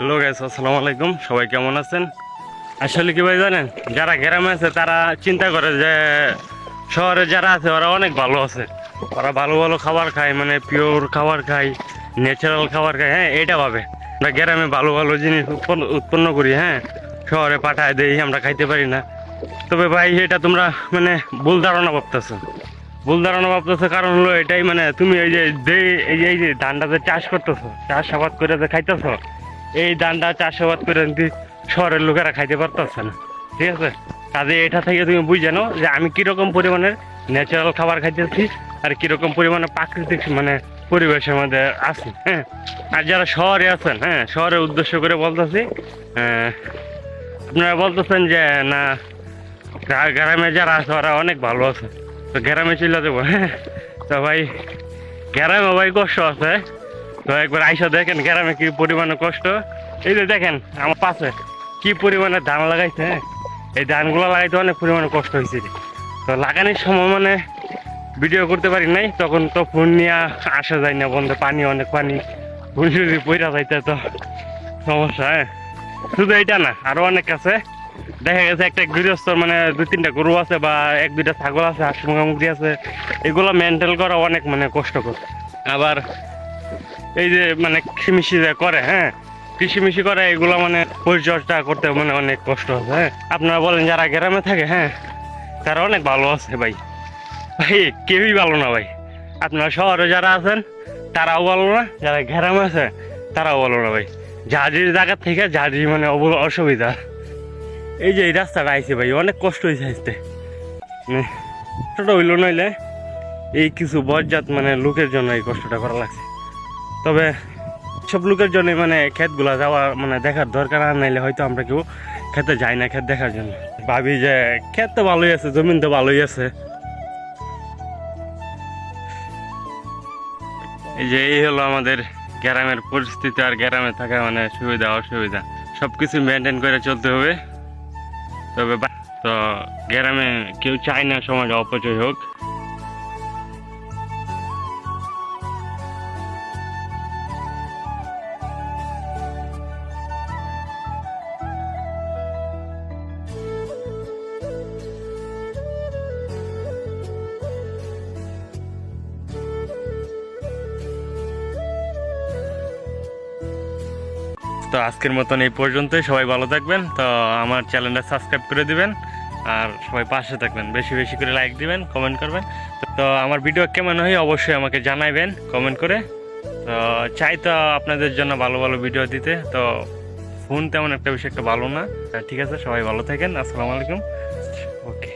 Hello guys, আসসালামু আলাইকুম। সবাই কেমন আছেন? আসলে কি ভাই জানেন, যারা গ্রামে আছে তারা চিন্তা করে যে শহরে যারা আছে ওরা অনেক ভালো আছে, ওরা ভালো ভালো খাবার খায়, মানে পিওর খাবার খায়, ন্যাচারাল খাবার খায়। হ্যাঁ, এটা ভাবে আমরা গ্রামে ভালো ভালো জিনিস উৎপন্ন করি, হ্যাঁ শহরে পাঠায় দেই, আমরা খাইতে পারি না। তবে ভাই এটা তোমরা মানে ভুল ধারণা ভাবতেছো, ভুল ধারণা ভাবতেছো। কারণ হলো এটাই, মানে তুমি এই যে ধানটা যে চাষ করতেছো, চাষাবাদ করে যে খাইতেছো, এই ধানটা চাষাবাদ করে কিন্তু শহরের লোকেরা খাইতে পারতেছে না, ঠিক আছে? কাজে এটা থেকে তুমি বুঝে নাও যে আমি কিরকম পরিমাণের ন্যাচারাল খাবার খাইতেছি আর কিরকম পরিমাণে প্রাকৃতিক মানে পরিবেশের মধ্যে আছি। হ্যাঁ, আর যারা শহরে আছেন, হ্যাঁ শহরের উদ্দেশ্য করে বলতেছি, আপনারা বলতেছেন যে না গ্রামে যারা আছে ওরা অনেক ভালো আছে, তো গ্রামে চলে যাবো। হ্যাঁ, তো ভাই গ্রামে ভাই কষ্ট আছে, তো একবার আইসা দেখেন গ্রামে কি পরিমাণে কষ্ট। এই যে দেখেন আমার পাশে কি পরিমাণে ধান লাগাইছে, হ্যাঁ এই ধানগুলো লাগাইতে অনেক পরিমাণে কষ্ট হয়েছে। তো লাগানোর সময় মানে ভিডিও করতে পারি নাই, তখন তো ফোন নিয়ে আসা যায় না, বন্ধে পানি, অনেক পানি, ফোন যদি পইরা যাইতে তো সমস্যা। হ্যাঁ, শুধু এইটা না, আরো অনেক আছে। দেখা গেছে একটা গৃহস্থর মানে 2-3টা গরু আছে বা 1-2টা ছাগল আছে, হাঁস মুরগি আছে, এগুলো মেনটেন করা অনেক মানে কষ্টকর। আবার এই যে মানে কৃষি যে করে, হ্যাঁ কৃষি করে, এগুলো মানে পরিচর্যা করতে মানে অনেক কষ্ট আছে। হ্যাঁ, আপনারা বলেন যারা গ্রামে থাকে, হ্যাঁ তারা অনেক ভালো আছে। ভাই ভাই কেউই ভালো না ভাই। আপনারা শহরে যারা আছেন তারাও ভালো না, যারা গ্রামে আছে তারাও ভালো না ভাই। ঝাঁঝির জায়গা থেকে ঝাঁঝি মানে অসুবিধা। এই যে এই রাস্তাটা আইছে ভাই, অনেক কষ্ট হয়েছে আসতে, মানে ছোট হইলো নইলে এই কিছু বজ্জাত মানে লোকের জন্য এই কষ্টটা করা লাগছে। তবে সব লোকের জন্য মানে ক্ষেতগুলা যাওয়া মানে দেখার দরকার, আর নাইলে হয়তো আমরা কেউ খেতে যাই না ক্ষেত দেখার জন্য। ভাবি যে ক্ষেত তো ভালোই আছে, জমিন তো ভালোই আছে। এই যে এই হলো আমাদের গ্রামের পরিস্থিতি, আর গ্রামে থাকা মানে সুবিধা অসুবিধা সবকিছু মেনটেন করে চলতে হবে। তবে তো গ্রামে কেউ চায় না সমাজ অপচয় হোক। তো আজকের মতন এই পর্যন্তই, সবাই ভালো থাকবেন। তো আমার চ্যানেলটা সাবস্ক্রাইব করে দিবেন, আর সবাই পাশে থাকবেন, বেশি বেশি করে লাইক দিবেন, কমেন্ট করবেন। তো আমার ভিডিও কেমন হয় অবশ্যই আমাকে জানাবেন কমেন্ট করে। তো চাই তো আপনাদের জন্য ভালো ভালো ভিডিও দিতে, তো ফোন তেমন একটা বেশি একটা ভালো না। ঠিক আছে, সবাই ভালো থাকেন, আসসালামু আলাইকুম। ওকে।